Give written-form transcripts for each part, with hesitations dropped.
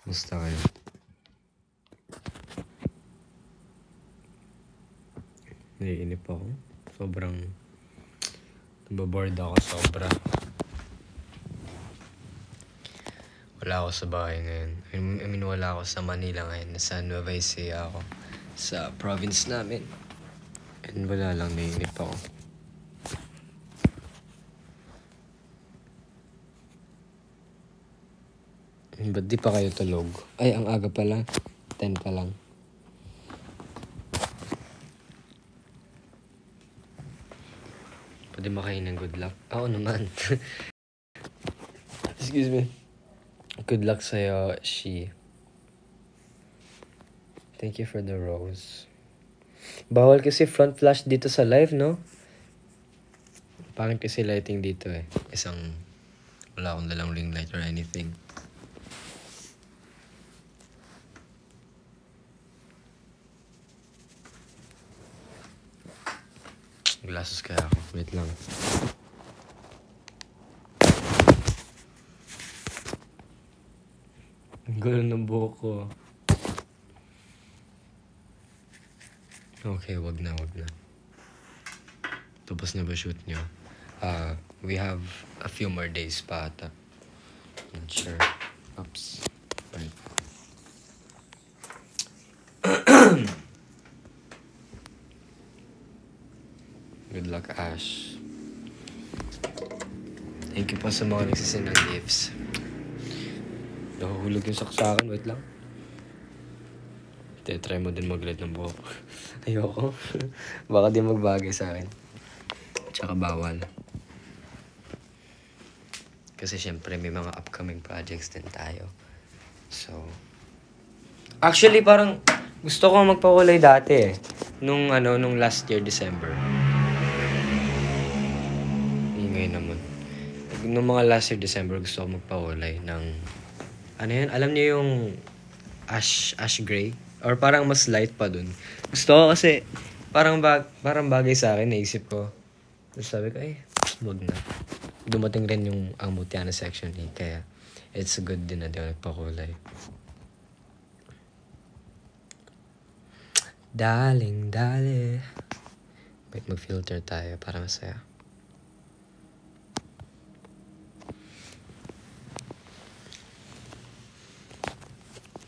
Musta kayo? Naiinip ako. Sobrang nababoard ako sobra. Wala ako sa bahay ngayon. I mean, wala ako sa Manila ngayon. Nasa Nueva Ecija ako. Sa province namin. And wala lang, naiinip ako. Ba't di pa kayo tulog? Ay, ang aga pala. 10 pa lang. Pwede makain ng good luck? Oo naman. Excuse me. Good luck sa'yo, she. Thank you for the rose. Bawal kasi front flash dito sa live, no? Pangit kasi lighting dito eh. Wala akong dalang ring light or anything. Glasses kaya ako. Wait lang. Ang gulo ng buhok ko. Okay, wag na. Tapos na ba shoot nyo? We have a few more days pa ata. Not sure. Oops. Right. Good luck, Ash. Thank you po sa mga nagsisend ng gifts. Nahuhulog yung saksakan. Wait lang. Try mo din mag-light ng buhok. Ayoko. Baka di magbagay sa akin. Tsaka bawal. Kasi syempre may mga upcoming projects din tayo. So, actually parang gusto ko magpakulay dati eh. Nung last year, December. Ngayon naman. Nung mga last year, December, gusto ko magpakulay ng ano yan? Alam niyo yung ash gray? Or parang mas light pa dun. Gusto ko kasi parang bagay sa akin, naisip ko. Tapos sabi ko, wag na. Dumating rin yung ang Mutiana section eh. Kaya it's good din na di ako nagpakulay. Darling, dali. Wait, mag-filter tayo para masaya.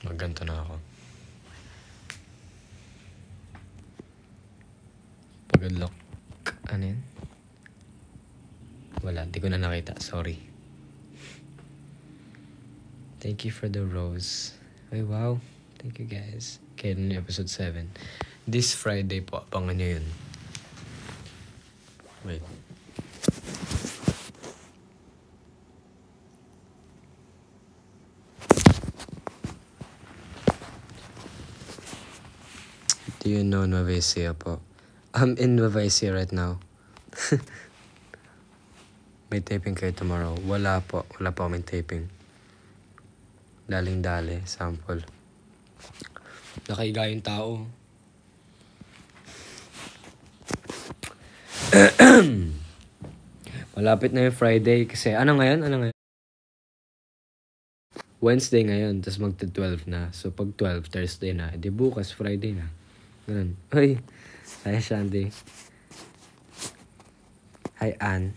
Magganto na ako. Pag-unlock. Ano yun? Wala, di ko na nakita. Sorry. Thank you for the rose. Ay, wow. Thank you, guys. Kailan yung episode 7? This Friday po. Abangan nyo yun. Wait. Do you know Nueva Ecija po? I'm in Nueva Ecija right now. May taping kayo tomorrow? Wala po. Wala po kaming taping. Daling-dali. Sample. Nakaiga yung tao. Malapit na yung Friday kasi ano ngayon? Wednesday ngayon, tapos magta-12 na. So pag 12, Thursday na. Di bukas, Friday na. Ganun. Ay, hi Shandy. Hi Ann.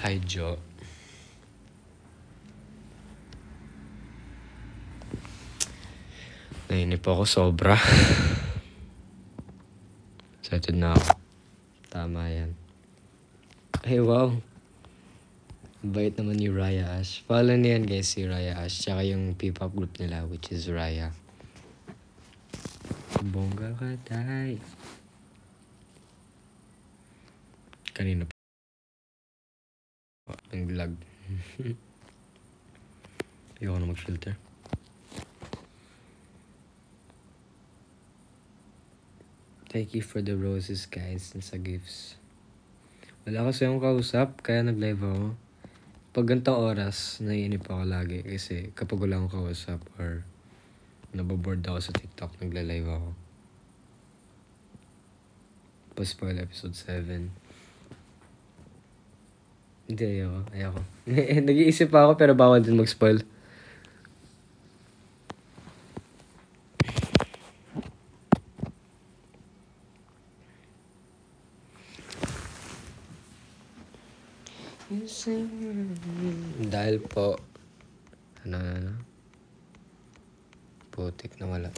Hi Jo. Nainip ako sobra. Excited na ako. Tama yan. Ay wow. Bait naman ni Raya Ash. Follow niyan guys si Raya Ash. Tsaka yung P-pop group nila which is Raya. Bongga ka tay. Kanina pa. Ang lag. Ayoko na mag-filter. Thank you for the roses guys and sa gifts. Wala kasi akong kausap kaya nag-live ako. Pag ganitong oras, naiinip ako lagi kasi kapag wala akong kausap or nababoard ako sa TikTok, nagla-live ako. Pa-spoil episode 7. Hindi, ayoko. Nag-iisip pa ako pero bawal din mag-spoil. Dahil po, ano, putik na wala.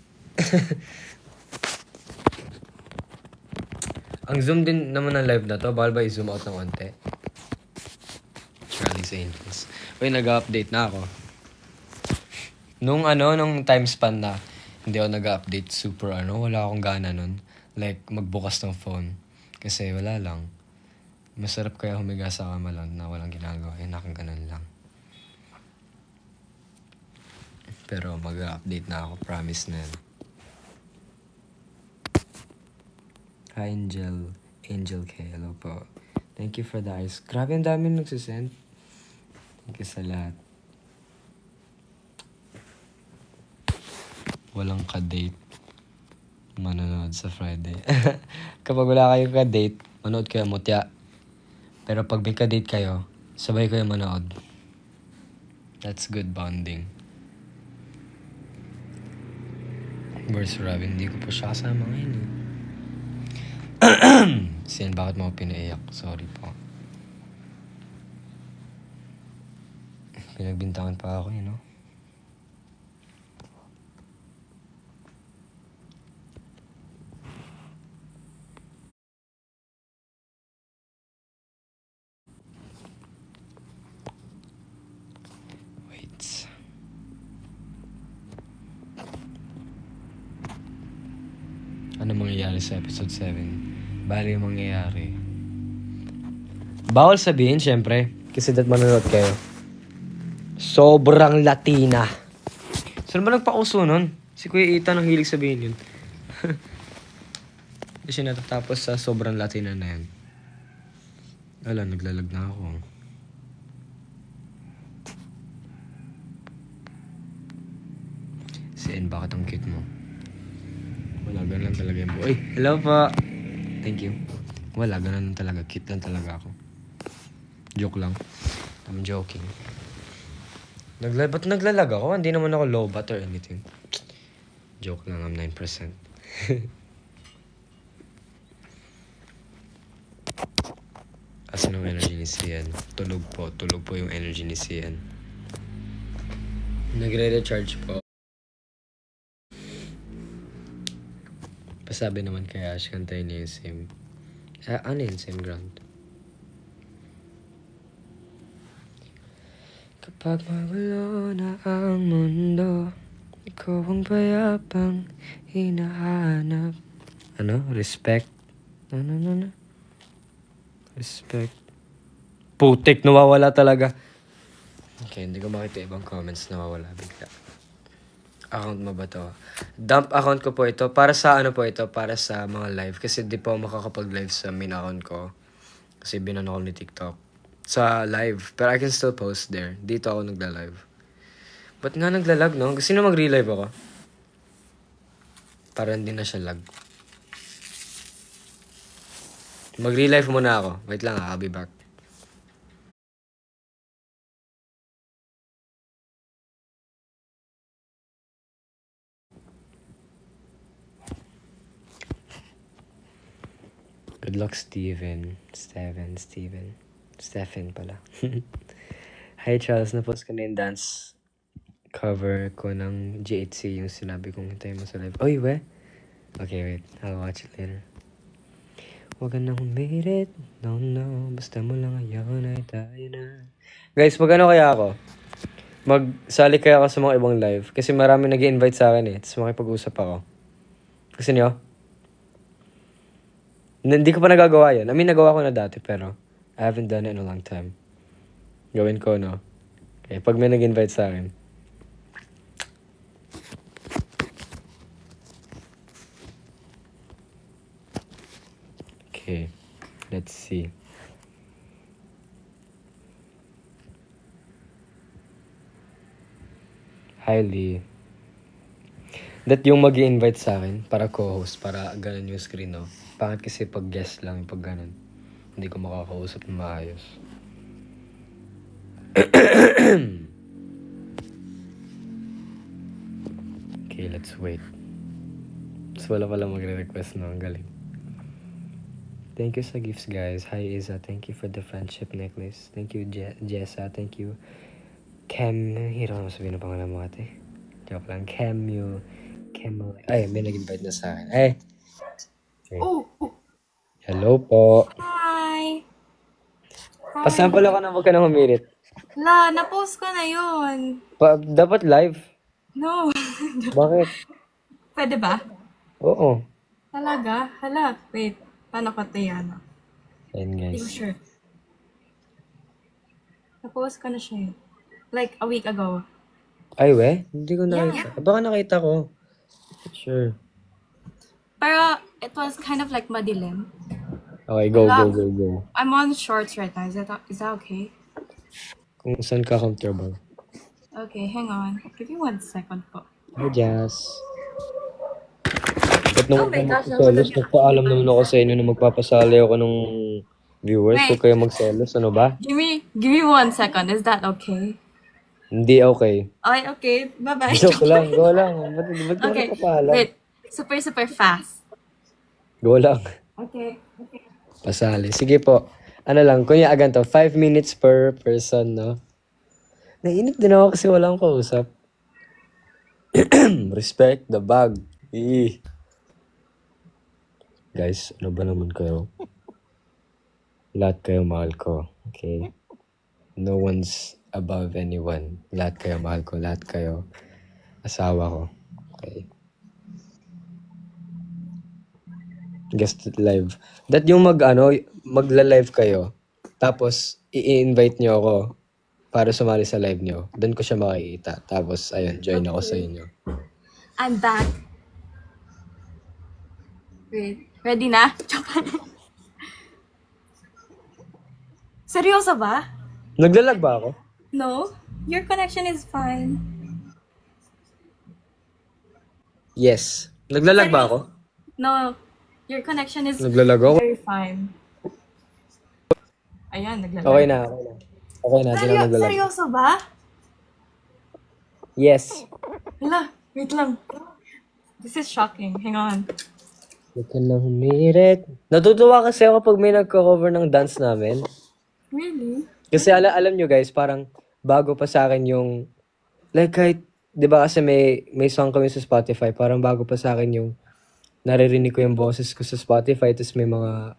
Ang zoom din naman ng live na to, bawal ba i-zoom out ng konti? Charlie's Angels. Uy, nag-update na ako. Nung time span na, hindi ako nag-update super wala akong gana nun. Like, magbukas ng phone. Kasi wala lang. Masarap kaya humiga sa kama lang na walang ginagawa. Nakaganon lang. Pero mag-update na ako. Promise na yan. Hi, Angel K. Hello po. Thank you for the eyes. Grabe, ang dami nagsisend. Thank you sa lahat. Walang ka-date. Manonood sa Friday. Kapag wala kayong ka-date, manood kayo mutya. Pero pag may ka-date kayo, sabay kayo manood. That's good bonding. Where's Robin? Hindi ko pa siya kasama ngayon eh. Siyan, bakit mo pinaiyak? Sorry po. Pinagbintangan pa ako, you know? Wait. Ano mangyayari sa episode 7? Bali yung mangyayari. Bawal sabihin, syempre. Kasi that manonood kayo. Sobrang Latina. Saan ba nagpauso nun? Si Kuya Ethan ang hilig sabihin yun. Hindi siya natatapos sa sobrang Latina na yan. Wala, naglalag na ako. Si N, bakit ang cute mo? Wala, ganun lang talaga yung buhay. Hello po! Thank you. Wala, ganun lang talaga. Cute lang talaga ako. Joke lang. I'm joking. Ba't naglalag ako? Hindi naman ako low bat or anything. Joke lang, I'm 9%. Asan ang energy ni Sian? Tulog po yung energy ni Sian. Nagre-recharge po. Pasabi naman kaya Ash, kantayin niya yung same. Ano yung same ground? Kapag magulo na ang mundo, ikaw ang payapang hinahanap. Ano? Respect? Ano? Respect. Putik, nawawala talaga. Okay, hindi ko makita ibang comments, nawawala bigla. Account mo ba to? Dump account ko po ito. Para sa Para sa mga live. Kasi di pa ako makakapag-live sa main account ko. Kasi binano ko ni TikTok. Sa live. Pero I can still post there. Dito ako nagla-live. Ba't nga nagla-lag, no? Gusto na mag-relive ako. Para hindi na siya lag. Mag-relive muna ako. Wait lang, I'll be back. Good luck, Steven pala. Hi, Charles. Na-post ko na yung dance cover ko ng GHC, yung sinabi kong hintayin mo sa live. Oy, we? Okay, wait. I'll watch it later. Huwag ka nang humirit. No. Basta mo lang ayaw na tayo na. Guys, magano kaya ako? Magsali kaya ako sa mga ibang live. Kasi marami nag-i-invite sa akin eh. Tapos makipag-usap ako. Gusto niyo? Hindi ko pa nagagawa yan. I mean, nagawa ko na dati pero I haven't done it in a long time. Gawin ko, no? Okay, pag may nag-invite sa akin. Okay, let's see. Highly. That yung mag-i-invite sa akin para co-host, para ganun yung screen, no? Pangit kasi pag guest lang, pag ganun. Hindi ko makakausap na maayos. Okay, let's wait. So, wala pala magre-request na. Ang galing. Thank you sa gifts, guys. Hi, Iza. Thank you for the friendship necklace. Thank you, Jessa. Thank you, Cam. Hiro na sabihin ang pangalan mo, ate. Joke lang. Ay, may nag-invite na sa akin. Ay! Okay. Hello po. Hi! Pasample ako na wag ka na humirit. Na-post ko na yun. Dapat live. No. Bakit? Pwede ba? Oo. Talaga? Hala, wait. Paano ko ito yan? Ayan, Hindi ko guys. sure. Na-post ko na siya eh. Like, a week ago. Ay, we? Hindi ko nakita. Baka nakita ko. Sure. Pero, it was kind of like madilim. Okay, go. I'm on shorts right now. Is that okay? Kung saan ka comfortable. Okay, hang on. Give me 1 second po. Hi, Jazz. Ba't Oh naman my kayo gosh, magsaselos? Nagpaalam naman ako sa inyo na magpapasali ako ng viewers. Wait. Huwag kayo magselos. Ano ba? Give me 1 second. Is that okay? Hindi okay. Ay, okay. Bye-bye. Joke lang. Go lang. Ba't ka Okay. nagpapaalam? Wait. Super fast. Go lang. Okay. Pasali. Sige po. Ano lang, kunya agan to. 5 minutes per person, no? Nainip din ako kasi wala akong kausap. Respect the bag. Guys, ano ba naman kayo? Lahat kayo mahal ko. Okay? No one's above anyone. Lahat kayo mahal ko. Lahat kayo asawa ko. Okay? Guest live. That yung magla-live kayo. Tapos, i-invite nyo ako para sumali sa live nyo. Doon ko siya makikita. Tapos, ayun, join ako sa inyo. I'm back. Wait. Ready na? Seryoso ba? Naglalag ba ako? No. Your connection is fine. Yes. Naglalag ba ako? No. Your connection is Naglalag ako? very fine. Ayan, naglalag. Okay na. Okay na, di na naglalag. Seryoso ba? Yes. Hala, wait lang. This is shocking. Hang on. Huwag ka na humirit. Natutuwa kasi ako pag may nagko-cover ng dance namin. Really? Kasi alam nyo guys, parang bago pa sa akin yung, like kahit, di ba kasi may song kami sa Spotify, parang bago pa sa akin yung naririnig ko yung boses ko sa Spotify, tapos may mga,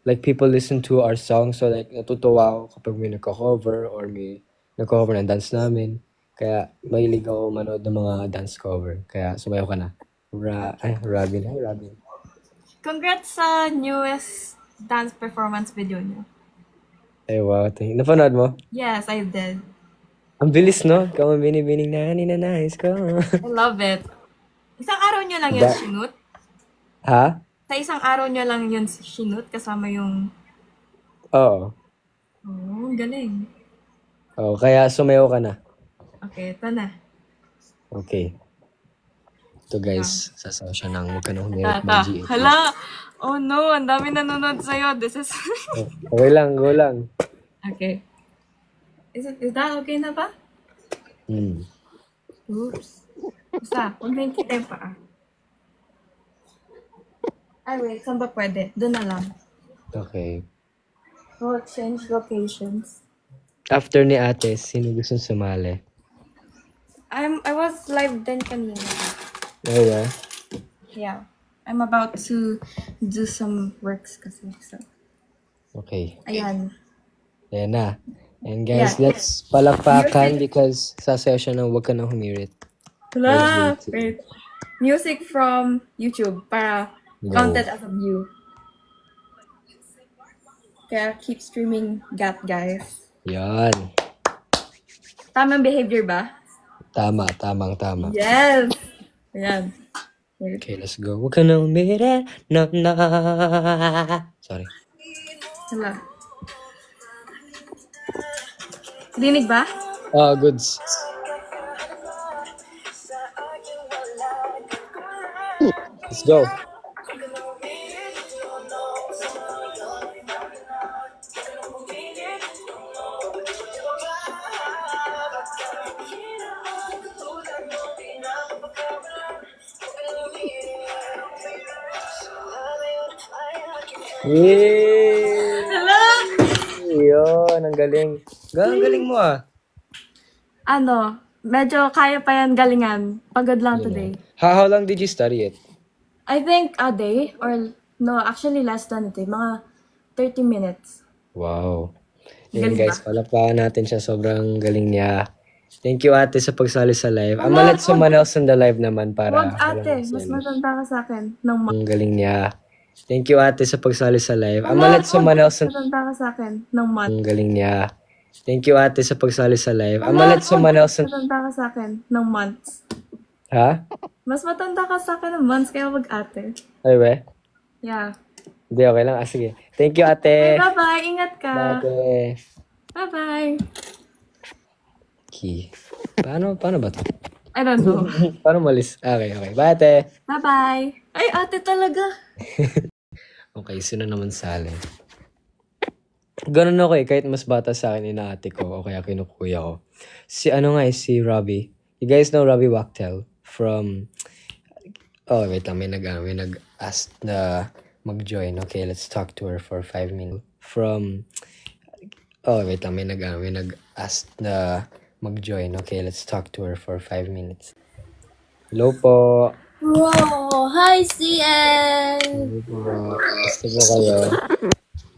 like people listen to our song, so like natutuwa ako kapag may nagko-cover or may nagko-cover ng dance namin. Kaya mahilig ako manood ng mga dance cover. Kaya sumayaw ka na. Robin. Hi, Robin. Congrats sa newest dance performance video niyo. Ay, wow. Napanood mo? Yes, I did. Ang bilis, no? Ikaw ang binibining na ninanais ko. I love it. Isang araw niyo lang yun sinut? Ha? Sa isang araw niyo lang yun sinut kasama yung... Oo. Oh, galing. Oh, kaya sumayaw ka na. Okay, ito na. Okay. Ito guys, sasaw siya ng huwag ka na humirit ng Tata. G8. Hala! Oh no, ang dami nanonood sa'yo. This is... Okay lang, go lang. Okay. Is that okay na ba? Oops. Basta, huwag na yung kita yung paa. Ay, wait. Saan ba pwede? Doon na lang. Okay. Oh, change locations. After ni ate, sino gusto sumali? I was live din kanina. Oh, yeah? Yeah. I'm about to do some works kasi. So, Okay. ayan. Ayan na. And guys, Yeah. let's palakpakan because sasayaw siya ng huwag ka na humirit. Hala! Wait. Music from YouTube para Go. counted as a view. Kaya keep streaming GAT, guys. Yan. Tamang behavior ba? Tama. Yes! Ayan. Wait. Okay, let's go. Huwag ka na humirit. Na. Sorry. Hala. Rinig ba? Goods. Let's go. Yay! Hello? Yun, ang galing. Ang galing mo ah. Medyo kaya pa yan galingan. Pagod lang today. How long did you study it? I think a day or no, actually less than a day. Mga 30 minutes. Wow. Yun Galing guys, ba? palakpakan natin siya. Sobrang galing niya. Thank you ate sa pagsali sa live. I'm gonna let someone else on the live naman para Wag ate, walang mas selos. matanda ka sa akin ng months. Ang galing niya. Thank you ate sa pagsali sa live. I'm gonna let someone else on... Matanda ka sa akin ng months. Ang galing niya. Thank you ate sa pagsali sa live. I'm gonna let someone else on... Matanda ka sa akin ng months. Ha? Mas matanda ka sa akin ng months, kaya wag ate. Ay we? Yeah. Hindi, okay lang. Ah, sige. Thank you ate. Bye-bye, ingat ka. Ate. Bye-bye. Key. Paano ba to? I don't know. Paano malis? Okay. Bye ate. Bye-bye. Ay, ate talaga. Okay, sino naman sali? Ganun ako eh, kahit mas bata sa akin inaate ko o kaya kinukuya ko. Si si Robbie. You guys know Robbie Wachtel from... Oh, wait lang, may nag-ask na mag-join. Okay, let's talk to her for 5 minutes. Oh, wait lang, may nag-ask na mag-join. Okay, let's talk to her for 5 minutes. Hello po. Wow! Hi, CN! Hello po. Gusto po kayo?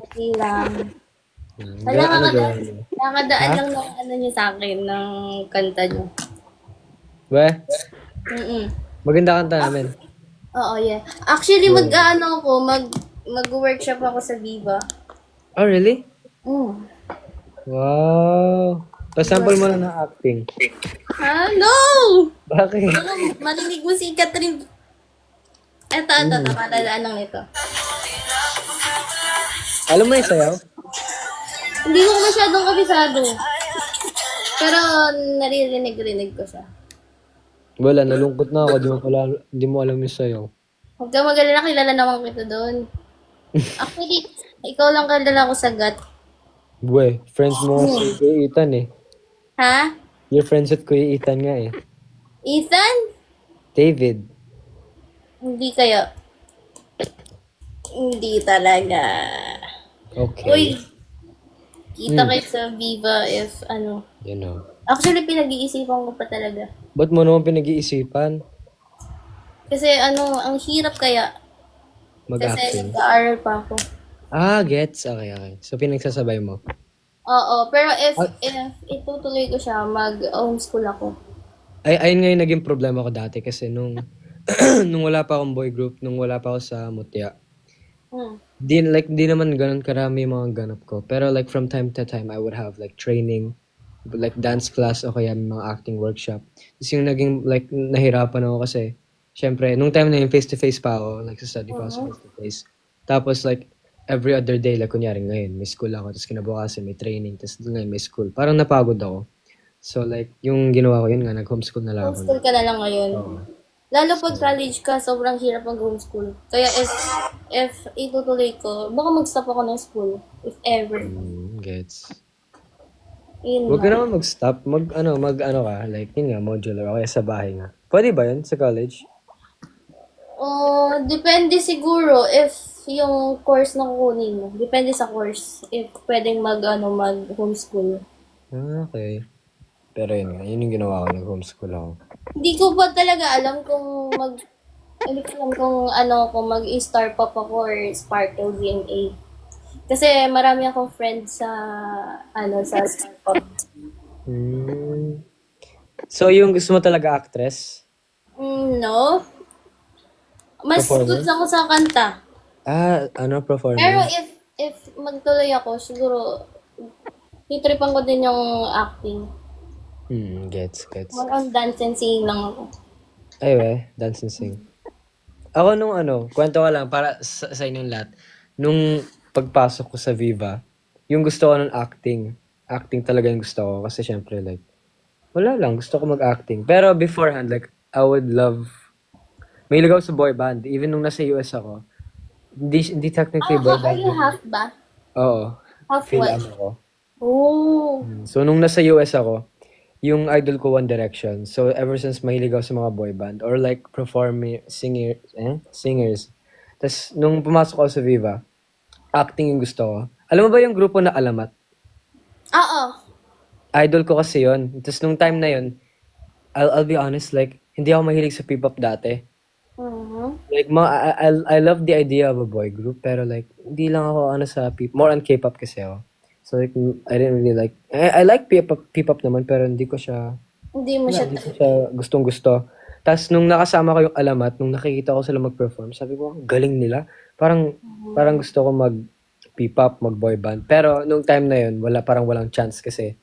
Okay lang. Ano gawin niyo? Nakadaan lang ng ano niyo sa akin, ng kanta niyo. Ba? Mm-mm. Maganda kanta namin. Oo, yeah. Actually, mag-workshop ako sa Viva. Oh, really? Mm. Wow. Pasample mo na ng acting. Ha? No! Bakit? Marinig mo si Catherine. Ito, palalaan lang nito. Alam mo yung sayaw? Hindi ko masyadong kabisado. Pero naririnig ko siya. Wala, nalungkot na ako. Di mo alam yung sayaw. Huwag ka mag-alala, kilala naman kita doon. Actually, ikaw lang kilala ko sa GAT. Buwe, friends mo si Kuya Ethan eh. Ha? You're friends with Kuya Ethan nga eh. Ethan? David. Hindi kaya. Hindi talaga. Okay. Uy, kita kayo sa Viva if ano. You know. Actually, pinag-iisipan ko pa talaga. Ba't mo naman pinag-iisipan? Kasi ano, ang hirap kaya. Kasi Mag-acting. nag-aaral pa ako. Ah, gets. Okay. So, pinagsasabay mo. Oo, pero if itutuloy ko siya, mag-homeschool ako. Ayun nga yung naging problema ko dati kasi nung wala pa akong boy group, nung wala pa ako sa Mutya, di naman ganun karami yung mga ganap ko. Pero like from time to time, I would have like training, like dance class o kaya mga acting workshop. Tapos yung naging like nahirapan ako kasi syempre, nung time na yung face-to-face pa ako, like sa study pa ako sa face-to-face. Tapos like every other day, like kunyari ngayon, may school ako, tapos kinabukasan may training, tapos ngayon may school. Parang napagod ako. So like, yung ginawa ko yun nga, nag-homeschool na lang ako. Homeschool ka na lang ngayon. Oo. Lalo pag college ka, sobrang hirap mag-homeschool. Kaya if itutuloy ko, baka mag-stop ako ng school. If ever. Gets. Yun Huwag ka lang. naman mag-stop. Mag ka, like, yun nga, modular, o kaya sa bahay nga. Pwede ba yun sa college? Depende siguro if yung course na kukunin mo. Depende sa course. If pwedeng mag-homeschool. Ah, okay. Pero yun nga, yun yung ginawa ko, nag-homeschool ako. Hindi ko pa talaga alam kung hindi ko alam kung mag-star pop ako or Sparkle GMA. Kasi marami akong friends sa star pop. So, yung gusto mo talaga actress? No. Mas Performer? good ako sa kanta. Performer? Pero if magtuloy ako, siguro titripan ko din yung acting. Gets. More on dance and singing lang ako. Ay, dance and sing. Ako nung kwento ko lang para sa inyong lahat. Nung pagpasok ko sa Viva, yung gusto ko nung acting. Acting talaga yung gusto ko. Kasi syempre, like, wala lang. Gusto ko mag-acting. Pero beforehand, like, I would love... May ako sa boy band. Even nung nasa US ako. Hindi technically boy Are band. you half ba? Oo. Half Feel what? ako. Oh. So, nung nasa US ako, yung idol ko One Direction. So, ever since mahilig ako sa mga boy band or like singers. Tapos, nung pumasok ako sa Viva, acting yung gusto ko. Alam mo ba yung grupo na Alamat? Oo. Idol ko kasi yon. Tapos nung time na yon, I'll be honest, like, hindi ako mahilig sa P-pop dati. Mhm. Like, I love the idea of a boy group, pero like, hindi lang ako ano sa P-pop. More on K-pop kasi ako. So like, I didn't really like, I like P-pop naman, pero hindi ko siya, Hindi mo siya hindi ko siya gustong gusto. Tapos nung nakasama ko yung Alamat, nung nakikita ko sila mag-perform, sabi ko, ang galing nila. Parang gusto ko mag P-pop, mag boy band. Pero nung time na yun, parang walang chance kasi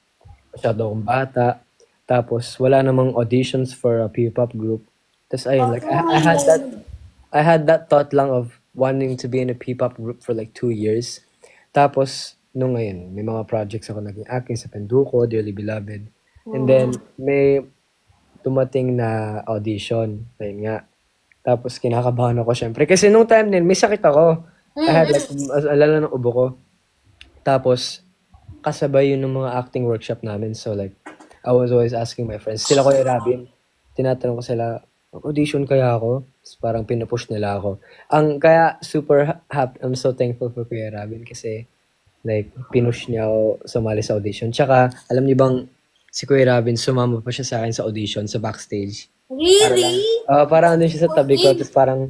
masyado akong bata. Tapos wala namang auditions for a P-pop group. Tapos ayun, like I had that thought lang of wanting to be in a P-pop group for like 2 years. Tapos nung ngayon, may mga projects ako naging acting sa Penduko, Dearly Beloved. And then may dumating na audition. Ayun nga. Tapos kinakabahan ako syempre. Kasi nung time din, may sakit ako. I had like, alala ng ubo ko. Tapos, kasabay yun ng mga acting workshop namin. So like, I was always asking my friends. Sila Kuya Rabin, tinatanong ko sila, audition kaya ako? Tapos parang pinupush nila ako. Kaya super happy, I'm so thankful for Kuya Rabin kasi like, pinush niya ako sumali sa audition. Tsaka, alam niyo bang, si Kuya Rabin, sumama pa siya sa akin sa audition, sa backstage. Really? Parang andun siya sa tabi ko, tapos parang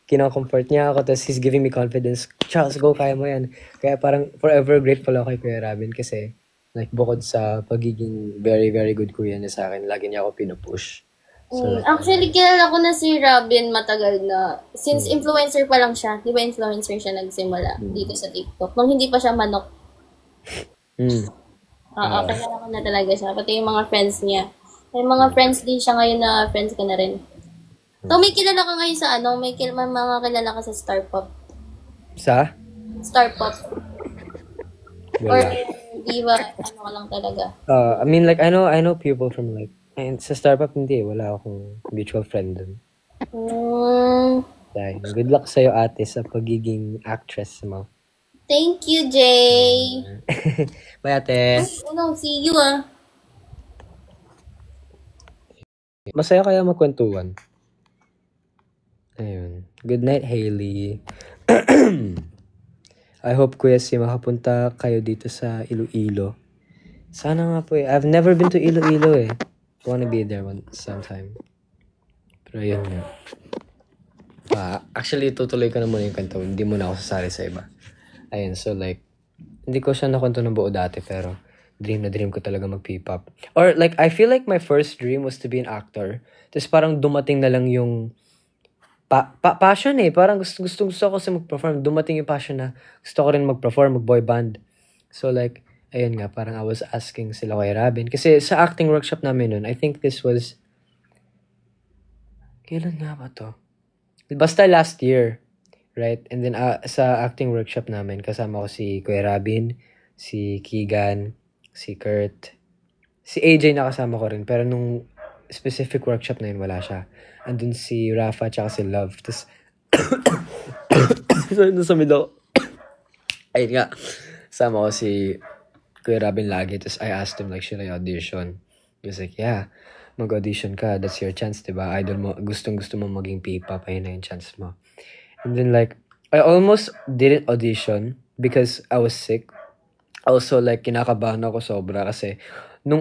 kino-comfort niya ako, tapos he's giving me confidence. Charles, go, kaya mo yan. Kaya parang forever grateful ako kay Kuya Rabin kasi like bukod sa pagiging very, very good kuya niya sa akin, lagi niya ako pinupush. So, like, Actually, kilala ko na si Robin matagal na. Since influencer pa lang siya. Di ba influencer siya nagsimula dito sa TikTok? Nung hindi pa siya manok. mm, Oo, kilala ko na talaga siya. Pati yung mga friends niya. May mga friends din siya ngayon na friends ka na rin. So, may kilala ka ngayon sa ano? May mga kilala ka sa Star Pop. sa? Star Pop. Or Wala. di ba, ano ka lang talaga. I mean, like, I know people from like, and sa Starbucks hindi, wala akong mutual friend dun. Dahil, good luck sa'yo ate sa pagiging actress mo. Thank you, Jay. Bye ate. Ano, see you ah. Masaya kaya magkwentuhan. Ayun. Good night, Hailey. I hope Kuya Si makapunta kayo dito sa Iloilo. Sana nga po eh. I've never been to Iloilo eh. I wanna be there sometime. Pero yun nga. Actually, tutuloy ko na muna yung kanto. Hindi muna ako sasali sa iba. Ayun, so like, hindi ko siya nakwento ng buo dati, pero dream na dream ko talaga mag-P-pop. Or like, I feel like my first dream was to be an actor. Tapos parang dumating na lang yung passion eh. Parang gusto ko kasi mag-perform. Dumating yung passion na gusto ko rin mag-perform, mag-boy band. So like, ayun nga, parang I was asking sila kay Robin. Kasi sa acting workshop namin nun, I think this was, kailan nga ba to? Basta last year. Right? And then sa acting workshop namin, kasama ko si Kuya Robin, si Keegan, si Kurt, si AJ nakasama ko rin. Pero nung specific workshop na yun, wala siya. Andun si Rafa tsaka si Love. Tapos, sa middle, ayun nga, sama ko si Kuya Robin lagi. Tapos I asked him like, should I audition? He was like, yeah, mag-audition ka. That's your chance, diba? Idol mo, gustong-gusto mo maging P-pop. Ayun na yung chance mo. And then like, I almost didn't audition because I was sick. Also like, kinakabahan ako sobra kasi yung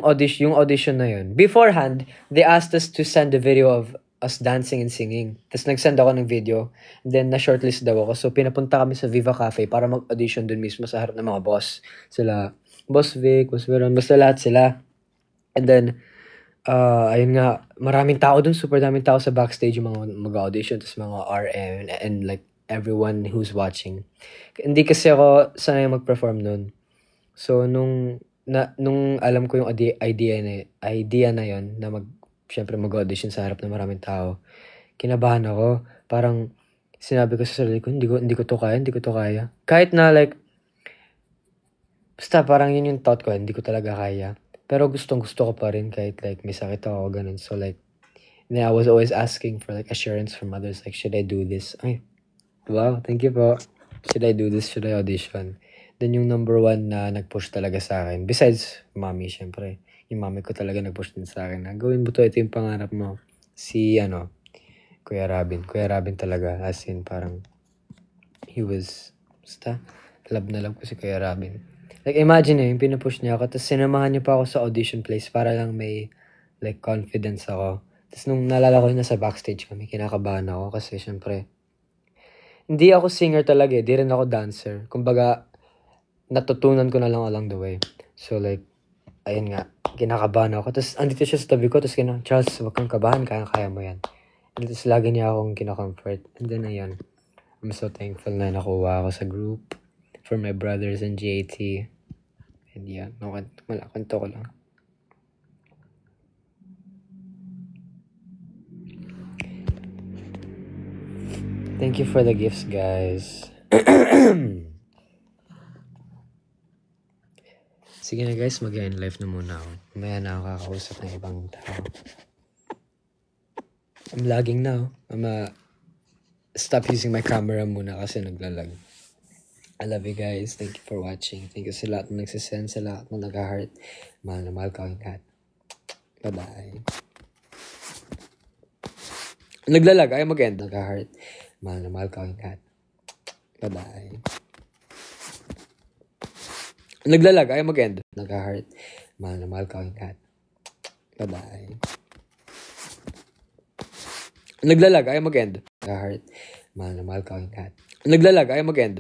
audition na yun, beforehand, they asked us to send a video of us dancing and singing. Tapos nag-send ako ng video. And then na-shortlist daw ako. So pinapunta kami sa Viva Cafe para mag-audition dun mismo sa harap ng mga boss. Sila, Boss Vic, Boss Veron, basta lahat sila. And then, ayun nga, maraming tao dun, super daming tao sa backstage, yung mga mag-audition, tapos mga RM, and like, everyone who's watching. Hindi kasi ako sanay mag-perform nun. So, nung alam ko yung idea na yon na syempre mag-audition sa harap ng maraming tao, kinabahan ako. Parang, sinabi ko sa sarili ko, hindi ko to kaya. Kahit na like, basta parang yun yung thought ko, hindi ko talaga kaya. Pero gustong-gusto ko pa rin kahit like may sakit ako, ganun. So like, then I was always asking for like assurance from others, like, should I do this? Ay, wow, thank you po. Should I do this? Should I audition? Then yung number one na nag-push talaga sa akin, besides mommy, syempre, yung mommy ko talaga nag-push din sa akin na, gawin mo to, ito yung pangarap mo. Si, Kuya Robin. Kuya Robin talaga, as in parang, he was, basta, love na love ko si Kuya Robin. Like, imagine yung pinupush niya ako, tapos sinamahan niya pa ako sa audition place para lang may, like, confidence ako. Tapos nung nalala ko na sa backstage kami, kinakabahan ako kasi syempre, hindi ako singer talaga eh, di rin ako dancer. Kumbaga, natutunan ko na lang along the way. So like, ayun nga, kinakabahan ako. Tapos andito siya sa tabi ko, tapos Charles, wag kang kabahan, kaya mo yan. And tapos lagi niya akong kinacomfort. And then ayun, I'm so thankful na nakuha ako sa group for my brothers and JT. And yan, kwento ko lang. Thank you for the gifts, guys. Sige na guys, mag-end life na muna ako. Mamaya na ako kakausap ng ibang tao. I'm lagging now. Stop using my camera muna kasi naglalag. I love you guys. Thank you for watching. Thank you sa lahat na nagsisend, sa lahat na nag-heart. Mahal na mahal ko ang lahat. Bye-bye. Naglalag. Ayaw mag-end. Nag-heart. Mahal na mahal ko ang lahat. Bye-bye. Naglalag. Ayaw mag-end. Nag-heart. Mahal na mahal ko ang lahat. Bye-bye. Naglalag. Ayaw mag-end. Nag-heart. Mahal na mahal ko ang lahat. Naglalag. Ayaw mag-end.